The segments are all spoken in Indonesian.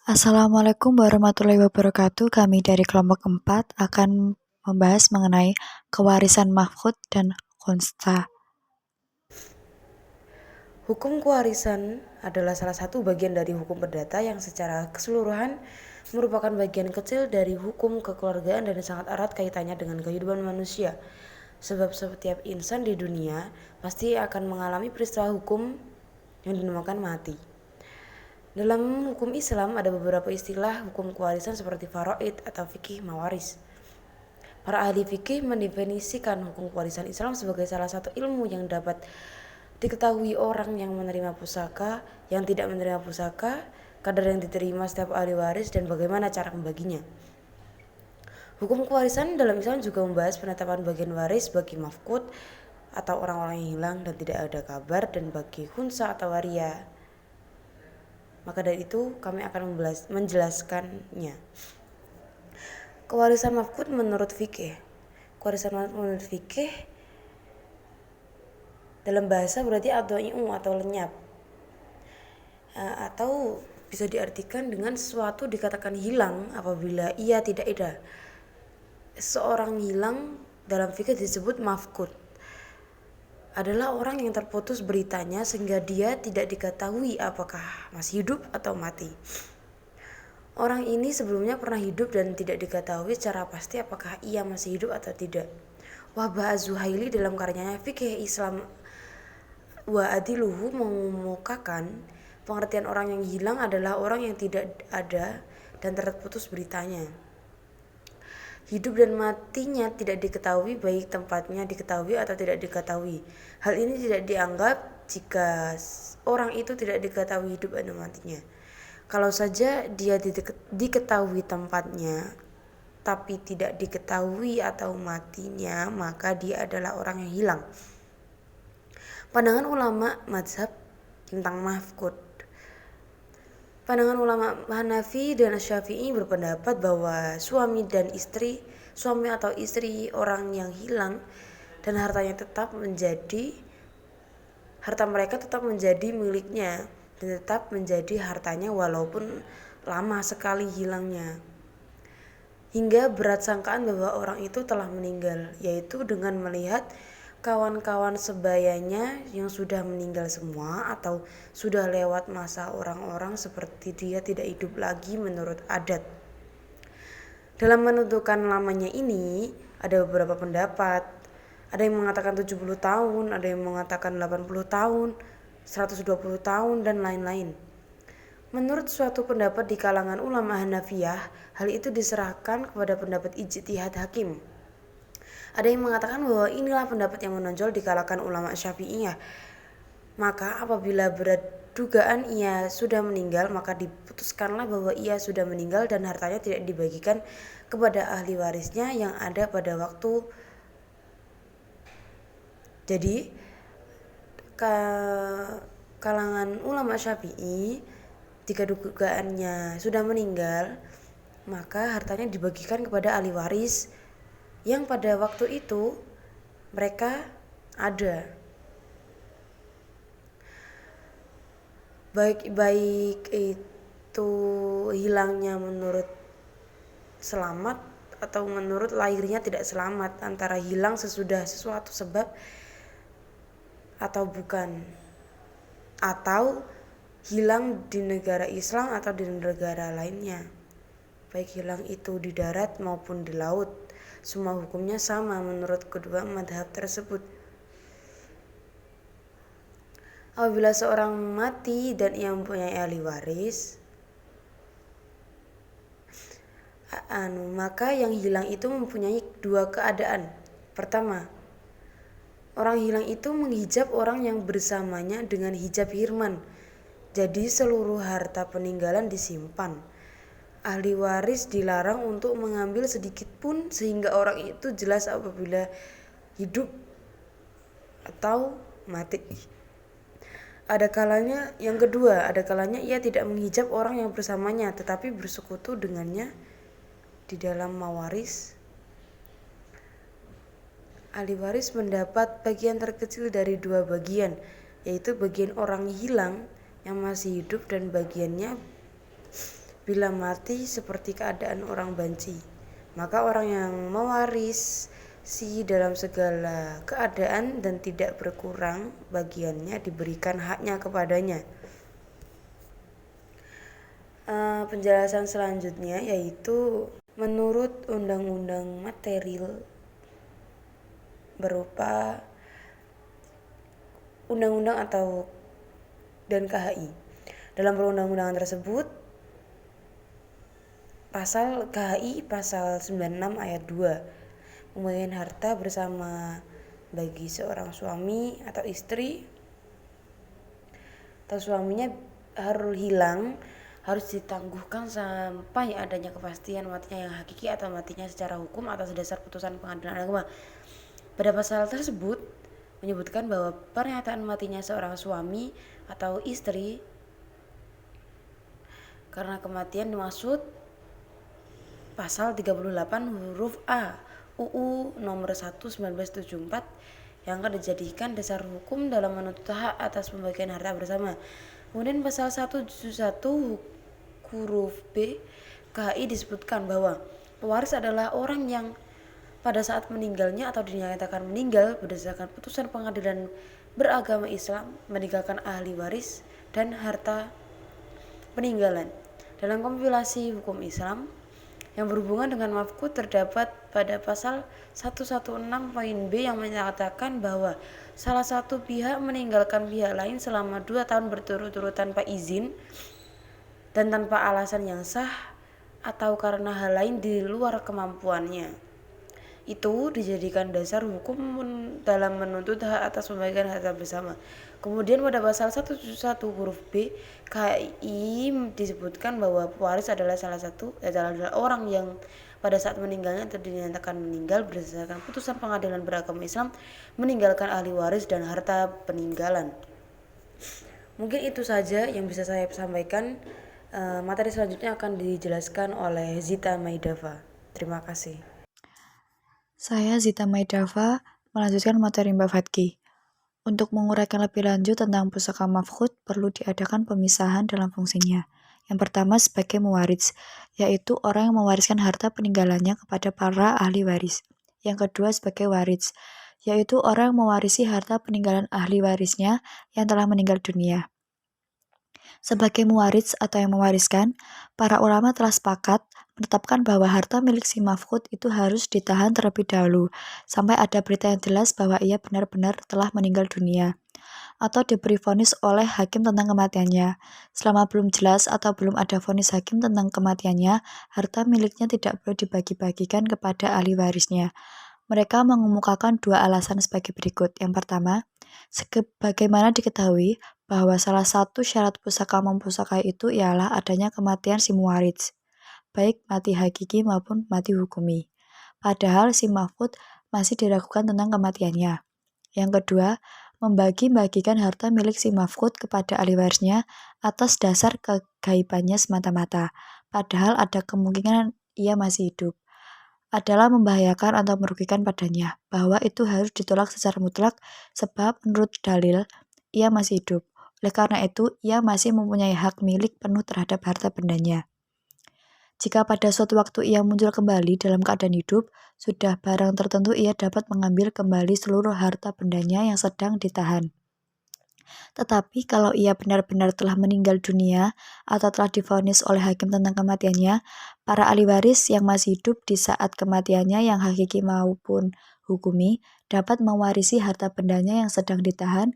Assalamualaikum warahmatullahi wabarakatuh. Kami dari kelompok 4 akan membahas mengenai kewarisan mahfud dan konsta. Hukum kewarisan adalah salah satu bagian dari hukum perdata yang secara keseluruhan merupakan bagian kecil dari hukum kekeluargaan dan sangat erat kaitannya dengan kehidupan manusia. Sebab setiap insan di dunia pasti akan mengalami peristiwa hukum yang dinamakan mati. Dalam hukum Islam ada beberapa istilah hukum kewarisan seperti faraid atau fikih mawaris. Para ahli fikih mendefinisikan hukum kewarisan Islam sebagai salah satu ilmu yang dapat diketahui orang yang menerima pusaka, yang tidak menerima pusaka, kadar yang diterima setiap ahli waris, dan bagaimana cara membaginya. Hukum kewarisan dalam Islam juga membahas penetapan bagian waris bagi mafqud atau orang-orang yang hilang dan tidak ada kabar, dan bagi khunsa atau waria. Maka dari itu kami akan menjelaskannya. Kewarisan mafqud menurut fikih. Kewarisan menurut fikih dalam bahasa berarti atau lenyap, atau bisa diartikan dengan sesuatu dikatakan hilang apabila ia tidak ada. Seorang hilang dalam fikih disebut mafqud, adalah orang yang terputus beritanya sehingga dia tidak diketahui apakah masih hidup atau mati. Orang ini sebelumnya pernah hidup dan tidak diketahui secara pasti apakah ia masih hidup atau tidak. Wahbah Az-Zuhaili dalam karyanya Fikih Islam wa Adiluhu mengemukakan pengertian orang yang hilang adalah orang yang tidak ada dan terputus beritanya. Hidup dan matinya tidak diketahui, baik tempatnya diketahui atau tidak diketahui. Hal ini tidak dianggap jika orang itu tidak diketahui hidup dan matinya. Kalau saja dia diketahui tempatnya tapi tidak diketahui atau matinya, maka dia adalah orang yang hilang. Pandangan ulama mazhab tentang mafqud. Pandangan ulama Hanafi dan Syafi'i berpendapat bahwa suami atau istri orang yang hilang dan harta mereka tetap menjadi miliknya dan tetap menjadi hartanya walaupun lama sekali hilangnya. Hingga berat sangkaan bahwa orang itu telah meninggal, yaitu dengan melihat kawan-kawan sebayanya yang sudah meninggal semua atau sudah lewat masa orang-orang seperti dia tidak hidup lagi menurut adat. Dalam menentukan lamanya ini ada beberapa pendapat. Ada yang mengatakan 70 tahun, ada yang mengatakan 80 tahun, 120 tahun, dan lain-lain. Menurut suatu pendapat di kalangan ulama Hanafiyah, hal itu diserahkan kepada pendapat ijtihad hakim. Ada yang mengatakan bahwa inilah pendapat yang menonjol di kalangan ulama Syafi'iyah. Maka apabila berat dugaan ia sudah meninggal, maka diputuskanlah bahwa ia sudah meninggal dan hartanya tidak dibagikan kepada ahli warisnya yang ada pada waktu. Jadi kalangan ulama Syafi'i, jika dugaannya sudah meninggal, maka hartanya dibagikan kepada ahli waris yang pada waktu itu mereka ada. Baik itu hilangnya menurut selamat atau menurut lahirnya tidak selamat, antara hilang sesudah sesuatu sebab atau bukan, atau hilang di negara Islam atau di negara lainnya. Baik hilang itu di darat maupun di laut, semua hukumnya sama menurut kedua madhab tersebut. Apabila seorang mati dan ia mempunyai ahli waris, maka yang hilang itu mempunyai dua keadaan. Pertama, orang hilang itu menghijab orang yang bersamanya dengan hijab hirman. Jadi seluruh harta peninggalan disimpan. Ahli waris dilarang untuk mengambil sedikit pun sehingga orang itu jelas apabila hidup atau mati. Ada kalanya ia tidak menghijab orang yang bersamanya tetapi bersekutu dengannya di dalam mawaris. Ahli waris mendapat bagian terkecil dari dua bagian, yaitu bagian orang hilang yang masih hidup dan bagiannya Bila mati seperti keadaan orang banci, maka orang yang mewarisi dalam segala keadaan dan tidak berkurang bagiannya diberikan haknya kepadanya. Penjelasan selanjutnya yaitu menurut undang-undang material berupa undang-undang atau dan KHI. Dalam perundang-undangan tersebut, pasal KHI pasal 96 ayat 2 pembagian harta bersama bagi seorang suami atau istri atau suaminya harus hilang harus ditangguhkan sampai adanya kepastian matinya yang hakiki atau matinya secara hukum atas dasar putusan pengadilan agama. Pada pasal tersebut menyebutkan bahwa pernyataan matinya seorang suami atau istri karena kematian dimaksud pasal 38 huruf A UU nomor 1 1974 yang akan dijadikan dasar hukum dalam menuntut hak atas pembagian harta bersama. Kemudian pasal 171 huruf B KHI disebutkan bahwa pewaris adalah orang yang pada saat meninggalnya atau dinyatakan meninggal berdasarkan putusan pengadilan beragama Islam meninggalkan ahli waris dan harta peninggalan. Dalam kompilasi hukum Islam yang berhubungan dengan mafkud terdapat pada pasal 116 poin B yang menyatakan bahwa salah satu pihak meninggalkan pihak lain selama 2 tahun berturut-turut tanpa izin dan tanpa alasan yang sah atau karena hal lain di luar kemampuannya. Itu dijadikan dasar hukum dalam menuntut hak atas pembagian harta bersama. Kemudian pada pasal 171 huruf B KI disebutkan bahwa pewaris adalah adalah orang yang pada saat meninggalnya atau dinyatakan meninggal berdasarkan putusan pengadilan beragama Islam meninggalkan ahli waris dan harta peninggalan. Mungkin itu saja yang bisa saya sampaikan. Materi selanjutnya akan dijelaskan oleh Zita Maidava. Terima kasih. Saya Zita Maidava melanjutkan materi Mbak Fatki. Untuk menguraikan lebih lanjut tentang pusaka mafkhud, perlu diadakan pemisahan dalam fungsinya. Yang pertama sebagai mewaris, yaitu orang yang mewariskan harta peninggalannya kepada para ahli waris. Yang kedua sebagai waris, yaitu orang yang mewarisi harta peninggalan ahli warisnya yang telah meninggal dunia. Sebagai mewaris atau yang mewariskan, para ulama telah sepakat menetapkan bahwa harta milik si mafkhud itu harus ditahan terlebih dahulu, sampai ada berita yang jelas bahwa ia benar-benar telah meninggal dunia, atau diberi vonis oleh hakim tentang kematiannya. Selama belum jelas atau belum ada vonis hakim tentang kematiannya, harta miliknya tidak boleh dibagi-bagikan kepada ahli warisnya. Mereka mengemukakan 2 alasan sebagai berikut. Yang pertama, sebagaimana diketahui bahwa salah satu syarat pusaka mempusakai itu ialah adanya kematian si muwaris, baik mati hakiki maupun mati hukumi. Padahal si mafkhud masih diragukan tentang kematiannya. Yang kedua, membagi-bagikan harta milik si mafkhud kepada ahli warisnya atas dasar kegaibannya semata-mata, padahal ada kemungkinan ia masih hidup, adalah membahayakan atau merugikan padanya, bahwa itu harus ditolak secara mutlak sebab menurut dalil ia masih hidup. Oleh karena itu, ia masih mempunyai hak milik penuh terhadap harta bendanya. Jika pada suatu waktu ia muncul kembali dalam keadaan hidup, sudah barang tertentu ia dapat mengambil kembali seluruh harta bendanya yang sedang ditahan. Tetapi kalau ia benar-benar telah meninggal dunia atau telah divonis oleh hakim tentang kematiannya, para ahli waris yang masih hidup di saat kematiannya yang hakiki maupun hukumi dapat mewarisi harta bendanya yang sedang ditahan,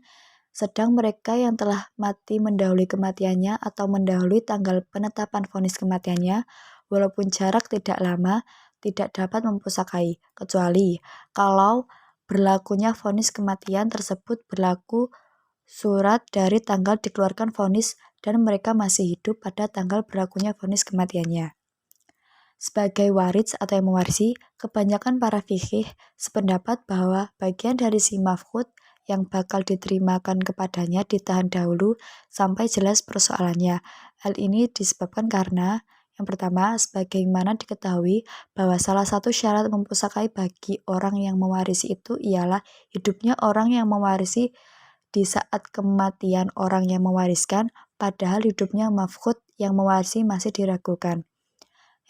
sedang mereka yang telah mati mendahului kematiannya atau mendahului tanggal penetapan vonis kematiannya, walaupun jarak tidak lama, tidak dapat mempusakai, kecuali kalau berlakunya vonis kematian tersebut berlaku surat dari tanggal dikeluarkan vonis dan mereka masih hidup pada tanggal berlakunya vonis kematiannya. Sebagai waris atau yang mewarisi, kebanyakan para fikih sependapat bahwa bagian dari si mafkhud yang bakal diterimakan kepadanya ditahan dahulu sampai jelas persoalannya. Hal ini disebabkan karena yang pertama, sebagaimana diketahui bahwa salah satu syarat mempusakai bagi orang yang mewarisi itu ialah hidupnya orang yang mewarisi. Di saat kematian orang yang mewariskan, padahal hidupnya mafqud yang mewarisi masih diragukan.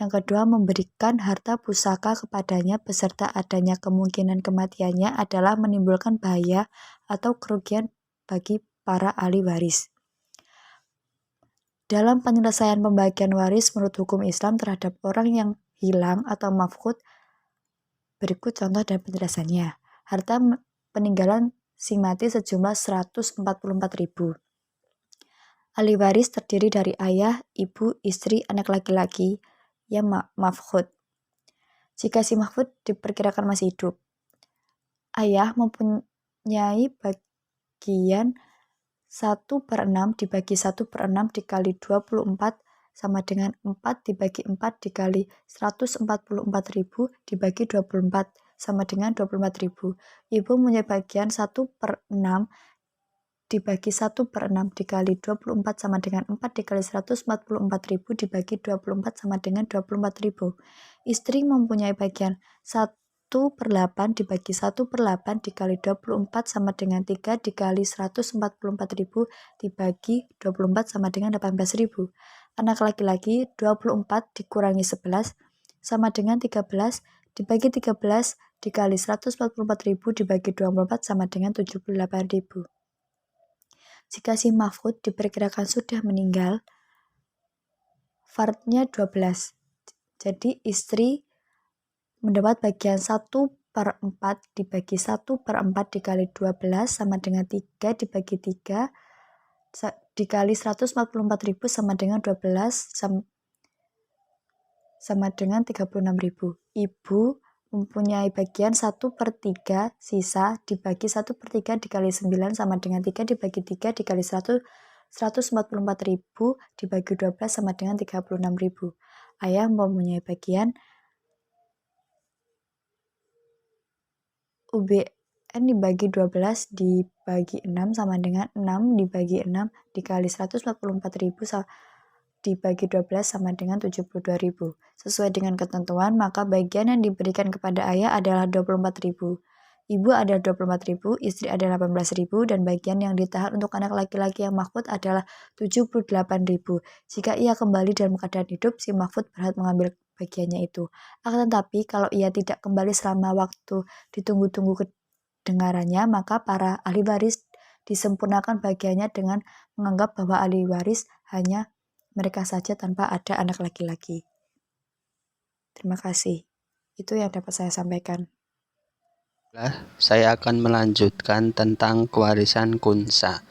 Yang kedua, memberikan harta pusaka kepadanya beserta adanya kemungkinan kematiannya adalah menimbulkan bahaya atau kerugian bagi para ahli waris. Dalam penyelesaian pembagian waris menurut hukum Islam terhadap orang yang hilang atau mafqud, berikut contoh dan penjelasannya. Harta peninggalan si mati sejumlah 144.000. Ahli waris terdiri dari ayah, ibu, istri, anak laki-laki yang mafqud. Jika si mafqud diperkirakan masih hidup, ayah mempunyai bagian 1/6 dibagi 1/6 dikali 24 sama dengan 4 dibagi 4 dikali 144.000 dibagi 24 sama dengan 24.000. Ibu mempunyai bagian 1/6 dibagi 1/6 dikali 24 sama dengan 4 dikali 144.000 dibagi 24 sama dengan 24.000. Istri mempunyai bagian 1/8 dibagi 1/8 dikali 24 sama dengan 3 dikali 144.000 dibagi 24 sama dengan 18.000. Anak laki-laki 24 dikurangi 11 sama dengan 13 dibagi 13 dikali 144.000 dibagi 24 sama dengan 78.000. Jika si mafqud diperkirakan sudah meninggal, fardnya 12. Jadi istri mendapat bagian 1/4 dibagi 1/4 dikali 12 sama dengan 3 dibagi 3 dikali 144.000 sama dengan 12 sama dengan 36.000. Ibu mempunyai bagian 1/3 sisa dibagi 1/3 dikali 9 sama dengan 3 dibagi 3 dikali 144.000 dibagi 12 sama dengan 36.000. Ayah mempunyai bagian UBN dibagi 12 dibagi 6 sama dengan 6 dibagi 6 dikali 144.000 dibagi 12 sama dengan 72.000. Sesuai dengan ketentuan, maka bagian yang diberikan kepada ayah adalah 24.000. Ibu adalah 24.000, istri adalah 18.000, dan bagian yang ditahan untuk anak laki-laki yang mafqud adalah 78.000. Jika ia kembali dalam keadaan hidup, si mafqud berhak mengambil bagiannya itu. Akan tetapi, kalau ia tidak kembali selama waktu ditunggu-tunggu kedengarannya, maka para ahli waris disempurnakan bagiannya dengan menganggap bahwa ahli waris hanya mereka saja tanpa ada anak laki-laki. Terima kasih. Itu yang dapat saya sampaikan. Saya akan melanjutkan tentang kewarisan kunsa.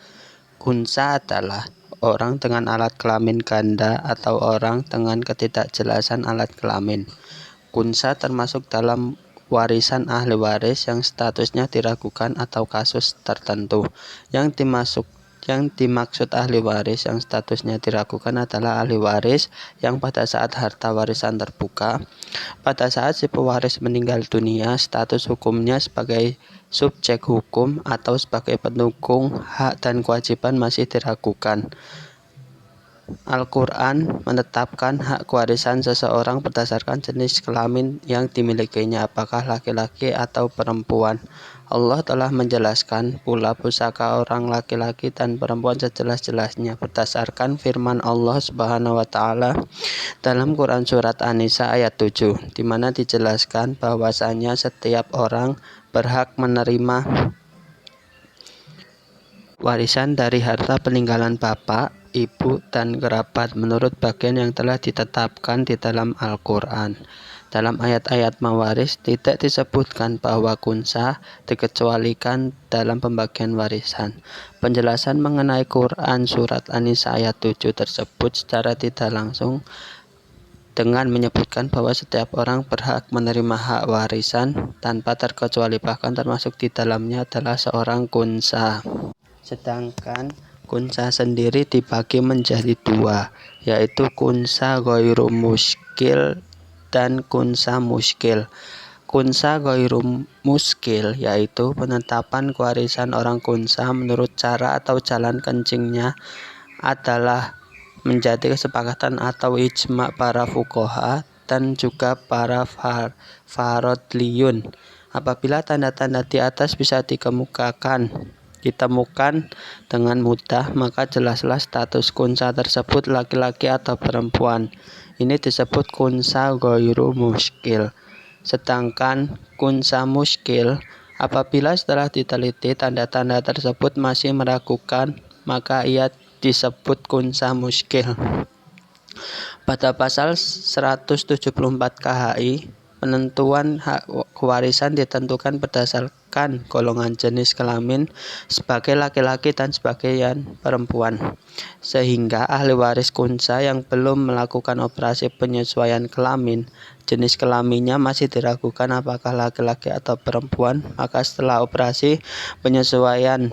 Kunsa adalah orang dengan alat kelamin ganda atau orang dengan ketidakjelasan alat kelamin. Kunsa termasuk dalam warisan ahli waris yang statusnya diragukan atau kasus tertentu. Yang dimaksud ahli waris yang statusnya diragukan adalah ahli waris yang pada saat harta warisan terbuka, pada saat si pewaris meninggal dunia, status hukumnya sebagai subjek hukum atau sebagai pendukung hak dan kewajiban masih diragukan. Al-Quran menetapkan hak kewarisan seseorang berdasarkan jenis kelamin yang dimilikinya, apakah laki-laki atau perempuan. Allah telah menjelaskan pula pusaka orang laki-laki dan perempuan sejelas-jelasnya berdasarkan firman Allah Subhanahu wa taala dalam Quran surat An-Nisa ayat 7, di mana dijelaskan bahwasanya setiap orang berhak menerima warisan dari harta peninggalan bapak, ibu, dan kerabat menurut bagian yang telah ditetapkan di dalam Al-Quran. Dalam ayat-ayat mawaris tidak disebutkan bahwa kunsa dikecualikan dalam pembagian warisan. Penjelasan mengenai Quran surat An-Nisa ayat 7 tersebut secara tidak langsung dengan menyebutkan bahwa setiap orang berhak menerima hak warisan tanpa terkecuali, bahkan termasuk di dalamnya adalah seorang kunsa. Sedangkan kunsa sendiri dibagi menjadi dua, yaitu kunsa ghairu muskil dan kunsa muskil. Kunsa ghairu muskil yaitu penetapan kewarisan orang kunsa menurut cara atau jalan kencingnya adalah menjadi kesepakatan atau ijma para fuqaha dan juga para farodliyun. Apabila tanda-tanda di atas bisa dikemukakan ditemukan dengan mudah, maka jelaslah status kunsa tersebut laki-laki atau perempuan. Ini disebut kunsa ghairu muskil. Sedangkan kunsa muskil, apabila setelah diteliti tanda-tanda tersebut masih meragukan, maka ia disebut kunsa muskil. Pada pasal 174 KHI, penentuan hak warisan ditentukan berdasarkan golongan jenis kelamin sebagai laki-laki dan sebagian perempuan. Sehingga ahli waris kunsa yang belum melakukan operasi penyesuaian kelamin, jenis kelaminnya masih diragukan apakah laki-laki atau perempuan, maka setelah operasi penyesuaian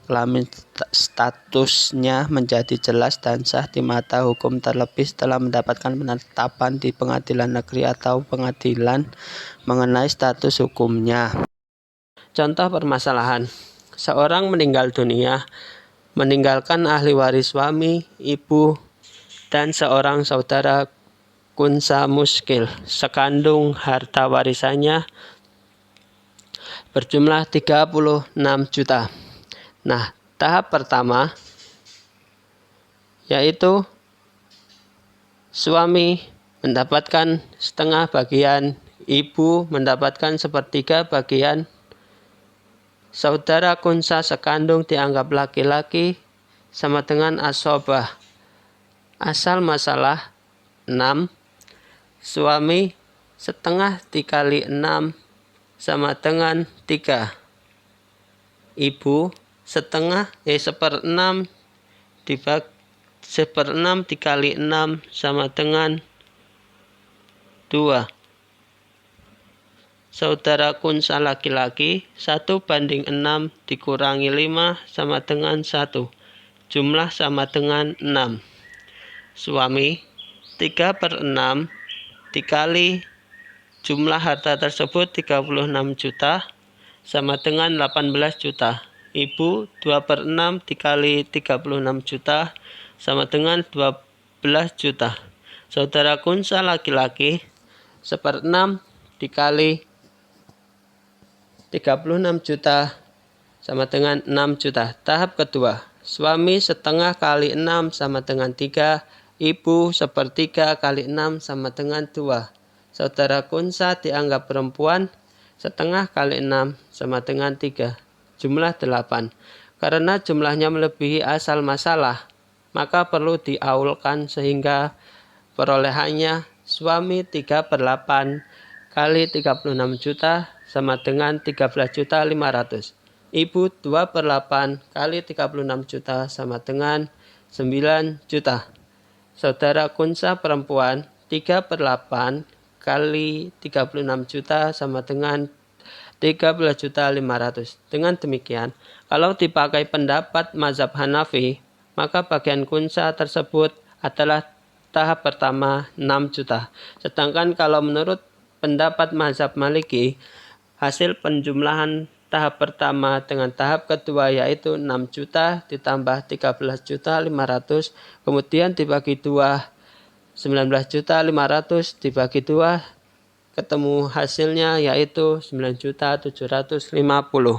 kelamin statusnya menjadi jelas dan sah di mata hukum, terlebih setelah mendapatkan penetapan di pengadilan negeri atau pengadilan mengenai status hukumnya. Contoh permasalahan: seorang meninggal dunia, meninggalkan ahli waris suami, ibu, dan seorang saudara kunsa muskil. Sekandung harta warisannya berjumlah 36 juta. Nah, tahap pertama yaitu suami mendapatkan setengah bagian, ibu mendapatkan sepertiga bagian, saudara kunsa sekandung dianggap laki-laki sama dengan asobah. Asal masalah 6, suami setengah dikali 6 sama dengan 3. Ibu setengah 1/6 dikali 6 sama dengan 2. Saudara kunsa laki-laki 1/6 dikurangi 5 sama dengan 1. Jumlah sama dengan 6. Suami 3/6 dikali jumlah harta tersebut 36 juta sama dengan 18 juta. Ibu 2/6 dikali 36 juta sama dengan 12 juta. Saudara kunsa laki-laki 1/6 dikali 36 juta sama dengan 6 juta. Tahap kedua, suami setengah kali 6 sama dengan 3, ibu 1/3 kali 6 sama dengan 2. Saudara kunsa dianggap perempuan, setengah kali 6 sama dengan 3. Jumlah 8. Karena jumlahnya melebihi asal masalah, maka perlu diaulkan sehingga perolehannya suami 3/8 kali 36 juta sama dengan 13.500.000. Ibu 2/8 kali 36 juta sama dengan 9 juta. Saudara kunsa perempuan 3/8 kali 36 juta sama dengan 13.500.000. Dengan demikian, kalau dipakai pendapat mazhab Hanafi, maka bagian kunsa tersebut adalah tahap pertama 6 juta. Sedangkan kalau menurut pendapat mazhab Maliki, hasil penjumlahan tahap pertama dengan tahap kedua yaitu 6 juta ditambah 13.500.000, kemudian dibagi 2, 19.500.000 dibagi 2, ketemu hasilnya yaitu 9.750.000.